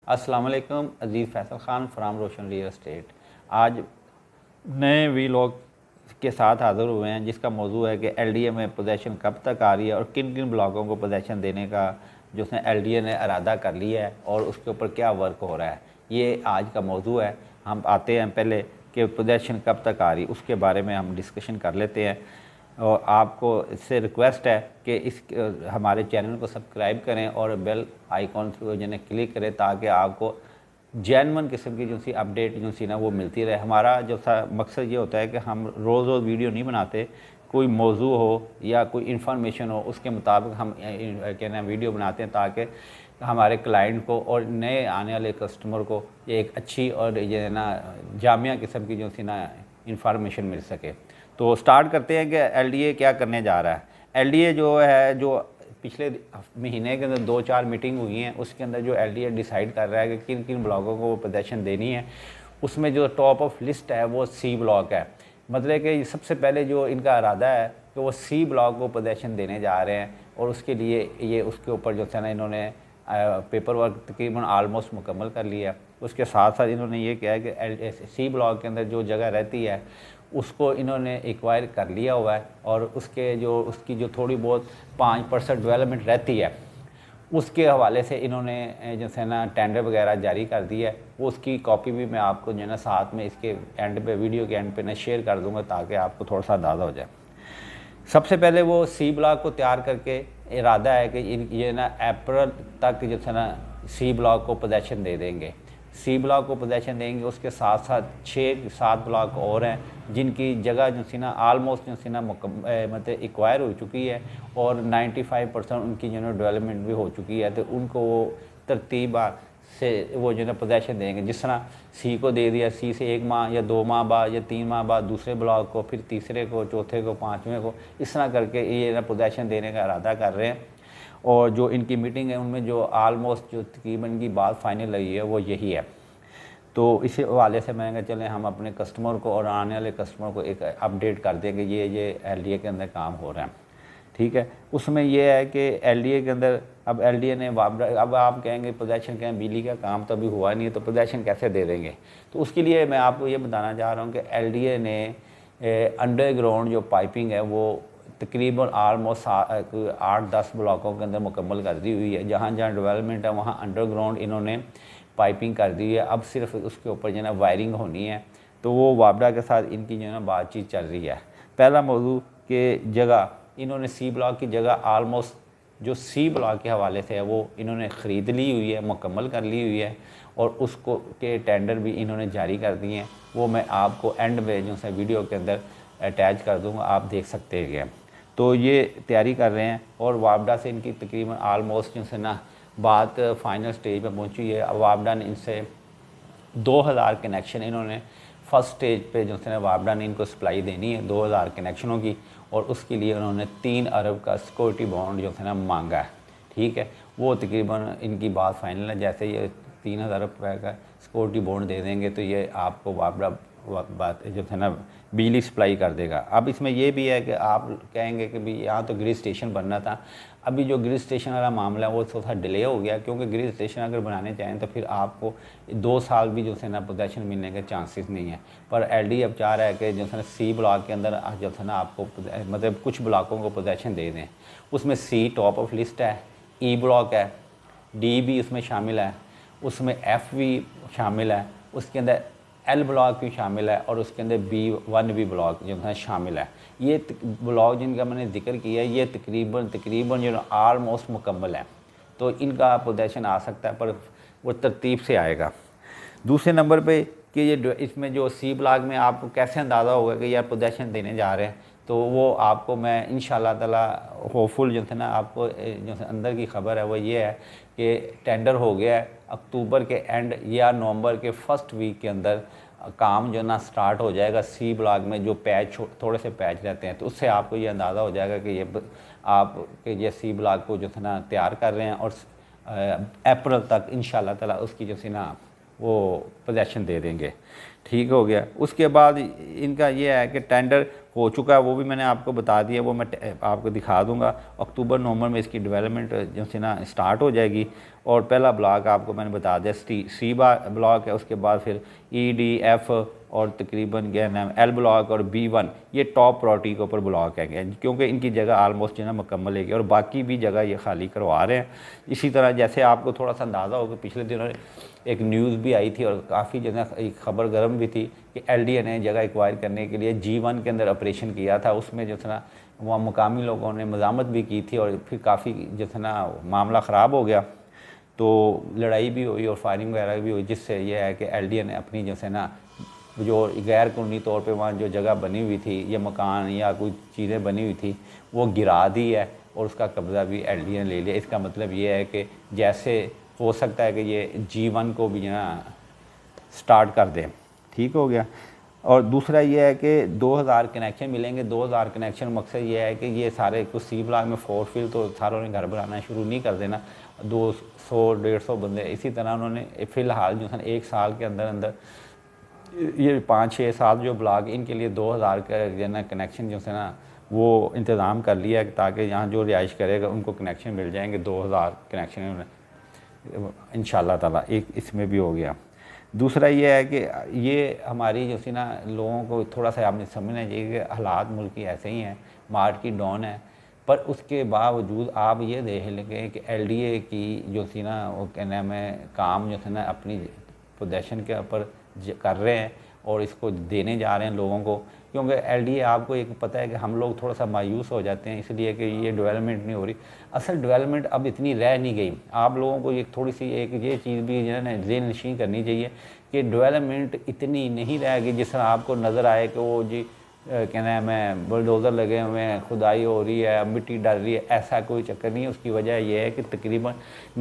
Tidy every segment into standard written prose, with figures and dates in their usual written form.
अस्सलाम वालेकुम। Aziz Faisal Khan from Roshan real estate आज नए वीलॉग के साथ हाज़िर हुए हैं, जिसका मौजू है कि एलडीए में पोजीशन कब तक आ रही है और किन किन ब्लॉकों को पोजीशन देने का जो उसने एलडीए ने इरादा कर लिया है और उसके ऊपर क्या वर्क हो रहा है, ये आज का मौजू है। हम आते हैं पहले कि पोजीशन कब तक आ रही, उसके बारे में हम डिस्कशन कर लेते हैं। और आपको इससे रिक्वेस्ट है कि इस हमारे चैनल को सब्सक्राइब करें और बेल आइकॉन जिन्हें क्लिक करें ताकि आपको जेन्युइन किस्म की जो सी अपडेट जो सी ना वो मिलती रहे। हमारा जो सा मकसद ये होता है कि हम रोज़ रोज़ वीडियो नहीं बनाते, कोई मौजू हो या कोई इन्फॉर्मेशन हो उसके मुताबिक हम कहना वीडियो बनाते हैं ताकि हमारे क्लाइंट को और नए आने वाले कस्टमर को ये एक अच्छी और ये ना जामिया किस्म की जो सी ना इंफॉर्मेशन मिल सके। तो स्टार्ट करते हैं कि एलडीए क्या करने जा रहा है। एलडीए जो है, जो पिछले महीने के अंदर 2-4 मीटिंग हुई हैं, उसके अंदर जो एलडीए डिसाइड कर रहा है कि किन किन ब्लॉकों को वो पोजीशन देनी है। उसमें जो टॉप ऑफ लिस्ट है वो सी ब्लॉक है। मतलब कि सबसे पहले जो इनका इरादा है कि वो सी ब्लॉक को पोजीशन देने जा रहे हैं और उसके लिए ये उसके ऊपर जो है ना इन्होंने पेपर वर्क तकरीबन आलमोस्ट मुकम्मल कर लिया है। उसके साथ साथ इन्होंने ये किया है कि सी ब्लॉक के अंदर जो जगह रहती है उसको इन्होंने एक्वायर कर लिया हुआ है और उसकी जो थोड़ी बहुत 5% डेवलपमेंट रहती है उसके हवाले से इन्होंने जो है ना टेंडर वगैरह जारी कर दिया है। वो उसकी कॉपी भी मैं आपको जो है ना साथ में इसके एंड पे, वीडियो के एंड पे मैं शेयर कर दूंगा ताकि आपको थोड़ा सा अंदाज़ा हो जाए। सबसे पहले वो सी ब्लॉक को तैयार करके इरादा है कि ये ना अप्रैल तक जो है ना सी ब्लॉक को पोजीशन दे देंगे। सी ब्लॉक को पोजीशन देंगे, उसके साथ साथ 6-7 ब्लॉक और हैं जिनकी जगह जो सी ना आलमोस्ट जो सी ना मतलब एक्वायर हो चुकी है और 95% उनकी जो है डेवलपमेंट भी हो चुकी है। तो उनको वो तरतीब से वो जो है ना पोजीशन देंगे। जिस तरह सी को दे दिया, सी से 1 माह या 2 माह बाद या 3 माह बाद दूसरे ब्लॉक को, फिर तीसरे को, चौथे को, पाँचवें को, इस तरह करके ये ना पोजीशन देने का इरादा कर रहे हैं। और जो इनकी मीटिंग है उनमें जो आलमोस्ट जो तकरीबन की बात फाइनल रही है वो यही है। तो इसी हवाले से मैंने कहा चलें हम अपने कस्टमर को और आने वाले कस्टमर को एक अपडेट कर दें कि ये एलडीए के अंदर काम हो रहा है। ठीक है, उसमें यह है कि एलडीए के अंदर अब एलडीए ने अब आप कहेंगे पोजीशन कहें बिजली का काम तो अभी हुआ नहीं है तो पोजीशन कैसे दे देंगे। तो उसके लिए मैं आपको ये बताना चाह रहा हूँ कि एलडीए ने अंडरग्राउंड जो पाइपिंग है वो तकरीबन आलमोस्ट 8-10 ब्लॉकों के अंदर मुकम्मल कर दी हुई है। जहाँ जहाँ डेवलपमेंट है वहाँ अंडरग्राउंड इन्होंने पाइपिंग कर दी है। अब सिर्फ उसके ऊपर जो है ना वायरिंग होनी है। तो वो वापडा के साथ इनकी जो है ना बातचीत चल रही है। पहला मौजू कि जगह इन्होंने सी ब्लॉक की जगह आलमोस्ट जो सी ब्लॉक के हवाले से है वो इन्होंने ख़रीद ली हुई है, मुकम्मल कर ली हुई है और उसको के टेंडर भी इन्होंने जारी कर दिए हैं। वो मैं आपको एंड में जो है वीडियो के अंदर अटैच कर दूँगा, आप देख सकते हैं। तो ये तैयारी कर रहे हैं और वापडा से इनकी तकरीबन आलमोस्ट जो है ना बात फाइनल स्टेज पे पहुंची है। अब वापडा ने इनसे 2000 कनेक्शन इन्होंने फर्स्ट स्टेज पे जो है ना वापडा ने इनको सप्लाई देनी है 2000 कनेक्शनों की और उसके लिए उन्होंने 3 अरब का सिक्योरिटी बॉन्ड जो है ना मांगा है। ठीक है, वो तकरीबन इनकी बात फाइनल है। जैसे ये 3000 रुपये का सिक्योरिटी बॉन्ड दे देंगे तो ये आपको वापडा बात जो है ना बिजली सप्लाई कर देगा। अब इसमें यह भी है कि आप कहेंगे कि भाई यहाँ तो ग्रिड स्टेशन बनना था। अभी जो ग्रिड स्टेशन वाला मामला है वो थोड़ा सा डिले हो गया क्योंकि ग्रिड स्टेशन अगर बनाने चाहें तो फिर आपको 2 साल भी जो है ना पोजीशन मिलने के चांसेस नहीं है। पर एलडी अब चाह रहा है कि जो है ना सी ब्लॉक के अंदर जो है ना आपको मतलब कुछ ब्लॉकों को पोजीशन दे दें। उसमें सी टॉप ऑफ लिस्ट है, ई ब्लॉक है, डी भी उसमें शामिल है, उसमें एफ भी शामिल है, उसके अंदर एल ब्लॉक भी शामिल है और उसके अंदर B1 भी ब्लॉक जो है शामिल है। ये ब्लॉक जिनका मैंने जिक्र किया है ये तकरीबन जो आलमोस्ट मुकम्मल है। तो इनका पोजीशन आ सकता है पर वो तरतीब से आएगा। दूसरे नंबर पे कि ये इसमें जो सी ब्लॉक में आपको कैसे अंदाज़ा होगा कि यार पोजीशन देने जा रहे हैं, तो वो आपको मैं इंशाल्लाह ताला होपफुल जो है ना आपको जो अंदर की खबर है वो ये है कि टेंडर हो गया है। अक्टूबर के एंड या नवंबर के फर्स्ट वीक के अंदर काम जो ना स्टार्ट हो जाएगा। सी ब्लॉक में जो पैच थोड़े से पैच रहते हैं तो उससे आपको ये अंदाज़ा हो जाएगा कि ये सी ब्लॉक को जो है ना तैयार कर रहे हैं और अप्रैल तक इंशाल्लाह ताला उसकी जो सी ना वो पोजीशन दे देंगे। ठीक हो गया। उसके बाद इनका ये है कि टेंडर हो चुका है, वो भी मैंने आपको बता दिया, वो मैं आपको दिखा दूंगा। अक्टूबर नवंबर में इसकी डेवलपमेंट जो है ना स्टार्ट हो जाएगी और पहला ब्लॉक आपको मैंने बता दिया सी ब्लॉक है, उसके बाद फिर ED, F और तकरीबन क्या नाम L ब्लॉक और B1 ये टॉप प्रायोरिटी के ऊपर ब्लॉक है, क्योंकि इनकी जगह आलमोस्ट जो है मुकम्मल है और बाकी भी जगह ये खाली करवा रहे हैं। इसी तरह जैसे आपको थोड़ा सा अंदाज़ा होगा, पिछले दिनों एक न्यूज़ भी आई थी और काफ़ी जो है एक खबर गर्म भी थी कि LDA ने जगह एक्वायर करने के लिए G1 के अंदर ऑपरेशन किया था। उसमें जो है ना वहाँ मुकामी लोगों ने मज़ामत भी की थी और फिर काफ़ी जो है ना मामला ख़राब हो गया, तो लड़ाई भी हुई और फायरिंग वगैरह भी हुई, जिससे यह है कि LDA ने अपनी जो है ना जो गैर कानूनी तौर पे वहाँ जो जगह बनी हुई थी या मकान या कोई चीज़ें बनी हुई थी वो गिरा दी है और उसका कब्ज़ा भी LDA ने ले लिया। इसका मतलब ये है कि जैसे हो सकता है कि ये G1 को भी ना स्टार्ट कर दें। ठीक हो गया। और दूसरा ये है कि 2000 कनेक्शन मिलेंगे। 2000 कनेक्शन मकसद ये है कि ये सारे कुछ सी ब्लॉक में 4 फील तो सारों ने घर बनाना शुरू नहीं कर देना, 200-150 बंदे इसी तरह उन्होंने फ़िलहाल जो है 1 साल के अंदर अंदर ये 5-6 साल जो ब्लॉक इनके लिए 2000 का जो ना कनेक्शन जो है ना वो इंतज़ाम कर लिया है ताकि यहाँ जो रिहाइश करेगा उनको कनेक्शन मिल जाएंगे। 2000 कनेक्शन इंशाअल्लाह ताला एक इसमें भी हो गया। दूसरा ये है कि ये हमारी जो सी ना लोगों को थोड़ा सा आपने समझना चाहिए कि हालात मुल्क की ऐसे ही हैं, मार्केट डाउन है, पर उसके बावजूद आप ये देख लेंगे कि LDA की जो सी ना वो कहना है काम जो है ना अपनी पोजीशन के ऊपर कर रहे हैं और इसको देने जा रहे हैं लोगों को, क्योंकि LDA आपको एक पता है कि हम लोग थोड़ा सा मायूस हो जाते हैं इसलिए कि ये डेवलपमेंट नहीं हो रही। असल डेवलपमेंट अब इतनी रह नहीं गई। आप लोगों को एक थोड़ी सी एक ये चीज़ भी जो है ना ज़हन नशीं करनी चाहिए कि डेवलपमेंट इतनी नहीं रह गई जिस तरह आपको नज़र आए कि वो जी कहना है मैं बुलडोज़र लगे हुए हैं, खुदाई हो रही है, मिट्टी डल रही है, ऐसा कोई चक्कर नहीं है। उसकी वजह यह है कि तकरीबन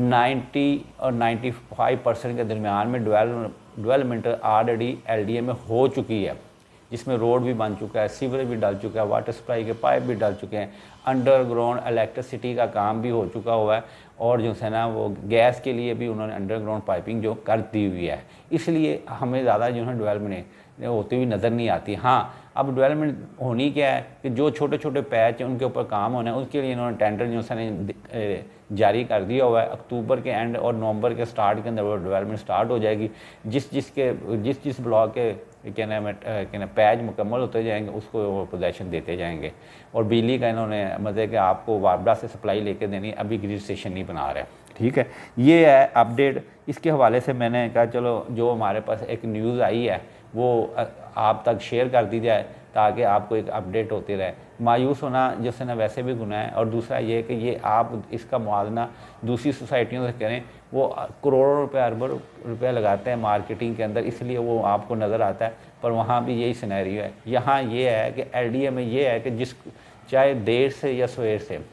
90 और 95% के दरमियान में डेवलपमेंट ऑलरेडी LDA में हो चुकी है, जिसमें रोड भी बन चुका है, सीवरेज भी डल चुका है, वाटर सप्लाई के पाइप भी डल चुके हैं, अंडरग्राउंड इलेक्ट्रिसिटी का काम भी हो चुका हुआ है और जो है ना वो गैस के लिए भी उन्होंने अंडरग्राउंड पाइपिंग जो कर दी हुई है। इसलिए हमें ज़्यादा जो है डेवलपमेंट होती हुई नज़र नहीं आती। हाँ, अब डेवलपमेंट होनी क्या है कि जो छोटे छोटे पैच हैं उनके ऊपर काम होना है, उसके लिए इन्होंने टेंडर जो है जारी कर दिया हुआ है। अक्टूबर के एंड और नवंबर के स्टार्ट के अंदर वो डेवलपमेंट स्टार्ट हो जाएगी। जिस ब्लॉक के कहना पैच मुकम्मल होते जाएंगे उसको वो पोजीशन देते जाएंगे। और बिजली का इन्होंने मतलब कि आपको वापडा से सप्लाई लेके देनी, अभी ग्रिड स्टेशन नहीं बना रहे। ठीक है, ये है अपडेट। इसके हवाले से मैंने कहा चलो जो हमारे पास एक न्यूज़ आई है वो आप तक शेयर कर दी जाए ताकि आपको एक अपडेट होती रहे। मायूस होना जैसे ना वैसे भी गुनाह है। और दूसरा ये कि ये आप इसका मुआवजा दूसरी सोसाइटियों से करें, वो करोड़ों रुपए अरबों रुपए लगाते हैं मार्केटिंग के अंदर, इसलिए वो आपको नज़र आता है, पर वहाँ भी यही सिनेरियो है। यहाँ ये है कि LDA में ये है कि जिस चाहे देर से या सवेर से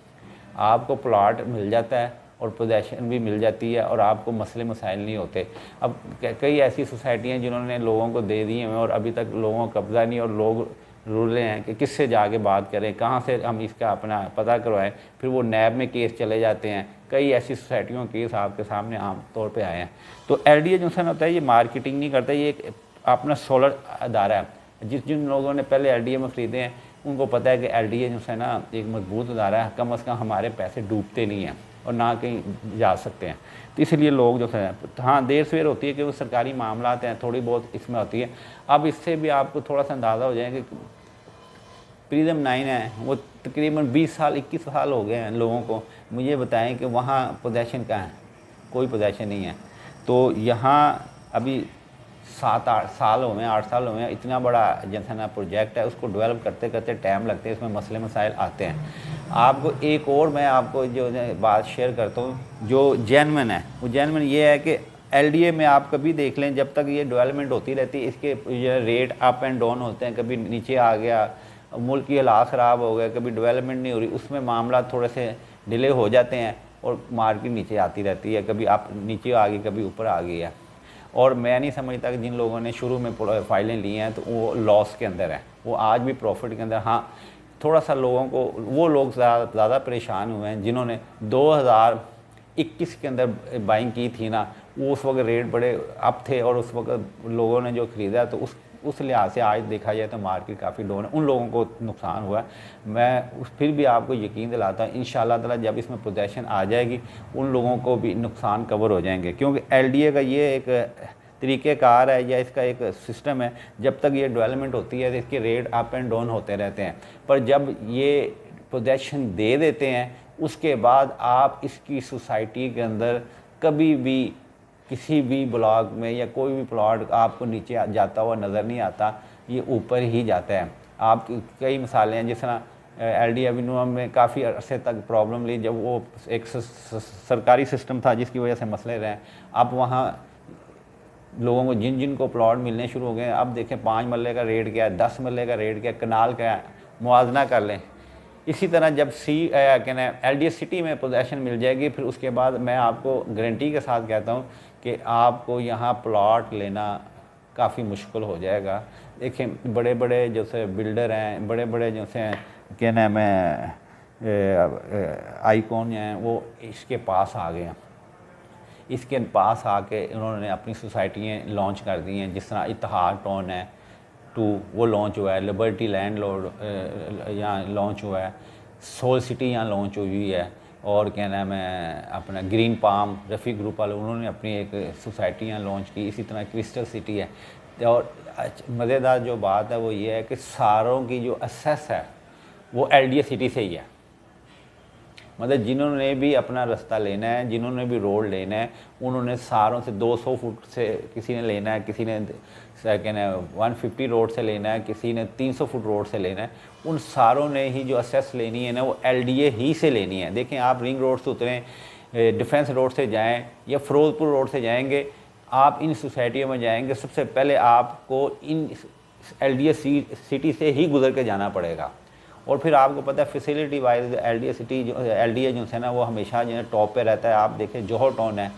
आपको प्लाट मिल जाता है और पोजीशन भी मिल जाती है और आपको मसले मसाइल नहीं होते। अब कई ऐसी सोसाइटियाँ जिन्होंने लोगों को दे दी हैं और अभी तक लोगों का कब्ज़ा नहीं, और लोग रूल रहे हैं कि किससे जाके बात करें, कहाँ से हम इसका अपना पता करवाएं, फिर वो नैब में केस चले जाते हैं। कई ऐसी सोसाइटियों के केस आपके सामने आम तौर पे आए हैं। तो LDA जो है होता है ये मार्केटिंग नहीं करता, ये एक अपना सोलर अदारा है। जिन लोगों ने पहले LDA में ख़रीदे हैं उनको पता है कि LDA जो है ना एक मजबूत अदारा है, कम अज़ कम हमारे पैसे डूबते नहीं हैं और ना कहीं जा सकते हैं। तो इसलिए लोग जो है हाँ देर सवेर होती है कि वो सरकारी मामला हैं थोड़ी बहुत इसमें होती है। अब इससे भी आपको थोड़ा सा अंदाज़ा हो जाए कि प्रिज्म 9 है वो तकरीबन 20 साल 21 साल हो गए हैं लोगों को। मुझे बताएं कि वहाँ पोजीशन कहाँ है, कोई पोजीशन नहीं है। तो यहाँ अभी 7-8 साल हुए हैं, 8 साल हुए हैं। इतना बड़ा जनसना प्रोजेक्ट है, उसको डेवलप करते करते टाइम लगते हैं, इसमें मसले मसाइल आते हैं। आपको एक और मैं आपको जो बात शेयर करता हूँ जो जेन्युइन है, वो जेन्युइन ये है कि LDA में आप कभी देख लें जब तक ये डेवलपमेंट होती रहती है इसके ये रेट अप एंड डाउन होते हैं। कभी नीचे आ गया, मुल्क की हालात ख़राब हो गए, कभी डेवलपमेंट नहीं हो रही, उसमें मामला थोड़े से डिले हो जाते हैं और मार्केट नीचे आती रहती है, कभी आप नीचे आ गई कभी ऊपर आ गई है। और मैं नहीं समझता कि जिन लोगों ने शुरू में फाइलें ली हैं तो वो लॉस के अंदर है, वो आज भी प्रॉफिट के अंदर। हाँ, थोड़ा सा लोगों को वो लोग ज़्यादा परेशान हुए हैं जिन्होंने 2021 के अंदर बाइंग की थी ना, वो उस वक्त रेट बड़े अप थे और उस वक्त लोगों ने जो ख़रीदा तो उस लिहाज से आज देखा जाए तो मार्केट काफ़ी डाउन है, उन लोगों को नुकसान हुआ है। मैं फिर भी आपको यकीन दिलाता हूँ इंशाल्लाह ताला जब इसमें पोजीशन आ जाएगी उन लोगों को भी नुकसान कवर हो जाएंगे, क्योंकि LDA का ये एक तरीक़ेकार है या इसका एक सिस्टम है, जब तक ये डेवलपमेंट होती है तो इसके रेट अप एंड डाउन होते रहते हैं, पर जब ये पोजीशन दे देते हैं उसके बाद आप इसकी सोसाइटी के अंदर कभी भी किसी भी ब्लॉक में या कोई भी प्लॉट आपको नीचे जाता हुआ नज़र नहीं आता, ये ऊपर ही जाता है। आप कई मिसालें हैं, जिस तरह LD एवेन्यू में काफ़ी अरसे तक प्रॉब्लम ली, जब वो एक सरकारी सिस्टम था जिसकी वजह से मसले रहे। अब वहाँ लोगों को जिन को प्लॉट मिलने शुरू हो गए, अब देखें 5 मरले का रेट क्या है, 10 मरले का रेट क्या है, कनाल क्या है, मुआवजा कर लें। इसी तरह जब LDA सिटी में पोजीशन मिल जाएगी, फिर उसके बाद मैं आपको गारंटी के साथ कहता हूँ कि आपको यहाँ प्लॉट लेना काफ़ी मुश्किल हो जाएगा। देखें बड़े बड़े जैसे बिल्डर हैं, बड़े बड़े जैसे क्या नाम है आइकॉन हैं, वो इसके पास आ गए हैं। इसके पास आके उन्होंने अपनी सोसाइटियाँ लॉन्च कर दी हैं, जिस तरह इतिहाद टाउन है 2 वो लॉन्च हुआ है, लिबर्टी लैंडलॉर्ड यहाँ लॉन्च हुआ है, सोल सिटी यहाँ लॉन्च हुई है, और क्या नाम है अपना ग्रीन पाम रफ़ी ग्रुप वाले उन्होंने अपनी एक सोसाइटी यहाँ लॉन्च की। इसी तरह क्रिस्टल सिटी है। और मज़ेदार जो बात है वो ये है कि सारों की जो असेस है वो LDA सिटी से ही है। मतलब जिन्होंने भी अपना रास्ता लेना है, जिन्होंने भी रोड लेना है, उन्होंने सारों से 200 फुट से किसी ने लेना है, किसी ने क्या ना 150 रोड से लेना है, किसी ने 300 फुट रोड से लेना है। उन सारों ने ही जो असेस लेनी है ना वो LDA ही से लेनी है। देखें आप रिंग रोड से उतरें, डिफेंस रोड से जाएं या फिरोजपुर रोड से जाएंगे, आप इन सोसाइटियों में जाएंगे, सबसे पहले आपको इन LDA सिटी से ही गुजर के जाना पड़ेगा। और फिर आपको पता है फैसिलिटी वाइज LDA सिटी जो LDA जो है ना वो हमेशा जो है टॉप पे रहता है। आप देखें जौहर टाउन है,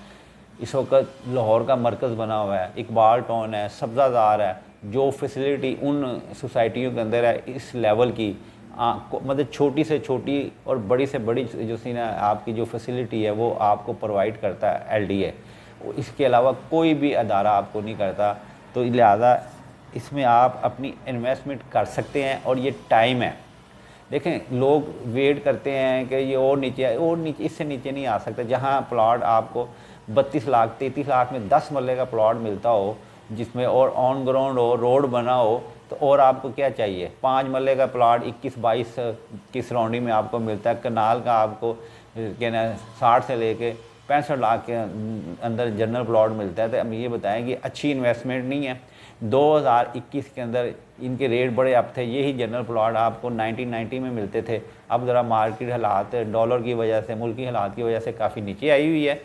इस वक्त लाहौर का मरकज़ बना हुआ है, इकबाल टाउन है, सब्ज़ादार है, जो फैसिलिटी उन सोसाइटियों के अंदर है इस लेवल की मतलब छोटी से छोटी और बड़ी से बड़ी जो सी ना आपकी जो फैसिलिटी है वो आपको प्रोवाइड करता है LDA। इसके अलावा कोई भी अदारा आपको नहीं करता, तो लिहाजा इसमें आप अपनी इन्वेस्टमेंट कर सकते हैं। और ये टाइम है, देखें लोग वेट करते हैं कि ये और नीचे इससे नीचे नहीं आ सकता। जहाँ प्लॉट आपको 32 लाख 33 लाख में 10 मरले का प्लॉट मिलता हो, जिसमें और ऑन ग्राउंड हो, रोड बना हो, तो और आपको क्या चाहिए। 5 मरले का प्लॉट 21-22 की सराउंडिंग में आपको मिलता है। कनाल का आपको क्या ना 60 से लेके 65 लाख के अंदर जनरल प्लॉट मिलता है। तो अब ये बताएं कि अच्छी इन्वेस्टमेंट नहीं है। 2021 के अंदर इनके रेट बड़े अप थे, यही जनरल प्लॉट आपको 1990 में मिलते थे। अब ज़रा मार्केट हालात डॉलर की वजह से, मुल्की हालात की वजह से काफ़ी नीचे आई हुई है।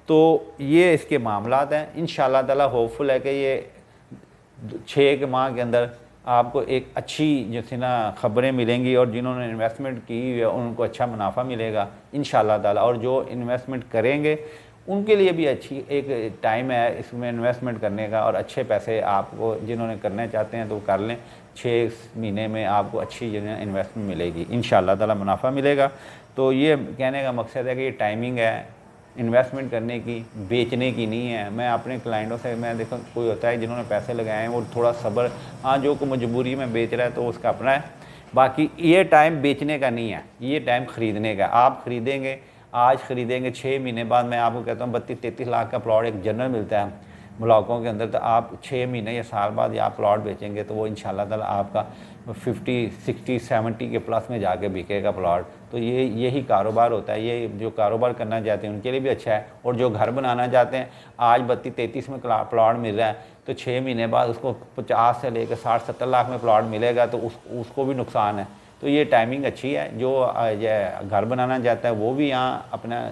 तो ये इसके मामलात हैं। इंशाल्लाह ताला होपफुल है कि ये 6 के माह के अंदर आपको एक अच्छी जो थी ना ख़बरें मिलेंगी, और जिन्होंने इन्वेस्टमेंट की है उनको अच्छा मुनाफा मिलेगा इंशाल्लाह ताला। और जो इन्वेस्टमेंट करेंगे उनके लिए भी अच्छी एक टाइम है इसमें इन्वेस्टमेंट करने का, और अच्छे पैसे आपको जिन्होंने करने चाहते हैं तो कर लें। 6 महीने में आपको अच्छी जो है इन्वेस्टमेंट मिलेगी, इंशाल्लाह ताला मुनाफा मिलेगा। तो ये कहने का मकसद है कि ये टाइमिंग है इन्वेस्टमेंट करने की, बेचने की नहीं है। मैं अपने क्लाइंटों से मैं देखो कोई होता है जिन्होंने पैसे लगाए हैं वो थोड़ा सब्र, हाँ जो को मजबूरी में बेच रहा है तो उसका अपना है, बाकी ये टाइम बेचने का नहीं है, ये टाइम ख़रीदने का। आप ख़रीदेंगे, आज ख़रीदेंगे, 6 महीने बाद मैं आपको कहता हूँ 32-33 लाख का प्लॉट एक जनरल मिलता है ब्लॉकों के अंदर, तो आप 6 महीने या साल बाद या आप प्लॉट बेचेंगे तो वो इंशाल्लाह ताला आपका 50, 60, 70 के प्लस में जाके बिकेगा प्लॉट। तो यही कारोबार होता है। ये जो कारोबार करना चाहते हैं उनके लिए भी अच्छा है। और जो घर बनाना चाहते हैं, आज 32-33 में प्लॉट मिल रहा है, तो 6 महीने बाद उसको 50 से लेकर 60-70 लाख में प्लॉट मिलेगा, तो उसको भी नुकसान है। तो ये टाइमिंग अच्छी है। जो घर बनाना चाहता है वो भी यहाँ अपना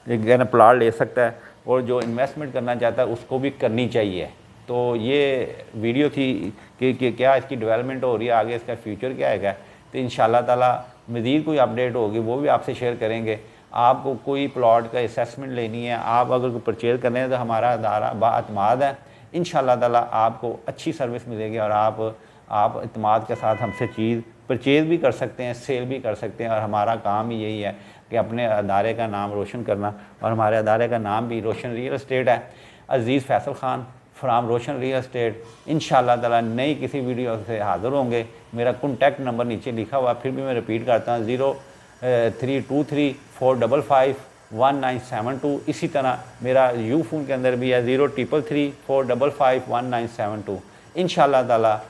एक प्लॉट ले सकता है, और जो इन्वेस्टमेंट करना चाहता है उसको भी करनी चाहिए। तो ये वीडियो थी कि क्या इसकी डेवलपमेंट हो रही है, आगे इसका फ्यूचर क्या है। तो इंशाल्लाह ताला मज़ीद कोई अपडेट होगी वो भी आपसे शेयर करेंगे। आपको कोई प्लॉट का असेसमेंट लेनी है, आप अगर परचेज़ कर रहे हैं तो हमारा अदारा बाअतमाद है। इंशाल्लाह ताला आपको अच्छी सर्विस मिलेगी, और आप इत्मीनान के साथ हमसे चीज़ परचेज़ भी कर सकते हैं, सेल भी कर सकते हैं। और हमारा काम ही यही है कि अपने अदारे का नाम रोशन करना, और हमारे अदारे का नाम भी रोशन रियल एस्टेट है। Aziz Faisal Khan from Roshan real estate. इंशाल्लाह ताला नई किसी वीडियो से हाज़िर होंगे। मेरा कॉन्टैक्ट नंबर नीचे लिखा हुआ, फिर भी मैं रिपीट करता हूँ, 0323-455-1972। इसी तरह मेरा यू फ़ोन के अंदर भी है 0333-455-1972। इंशाल्लाह ताला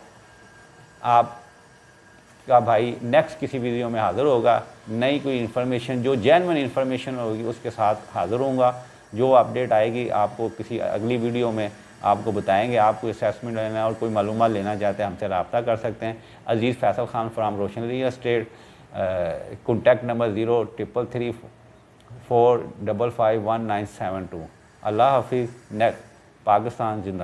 आपका भाई नेक्स्ट किसी वीडियो में हाज़िर होगा। नई कोई इन्फॉर्मेशन जो जेन्युइन इन्फॉर्मेशन होगी उसके साथ हाज़िर होऊंगा। जो अपडेट आएगी आपको किसी अगली वीडियो में आपको बताएंगे। आप कोई असेसमेंट लेना और कोई मालूमात लेना चाहते हैं हमसे रब्ता कर सकते हैं। Aziz Faisal Khan from Roshan real estate, contact number 0333-455-1972। अल्लाह हाफिज़। नेक्स्ट पाकिस्तान जिंदा।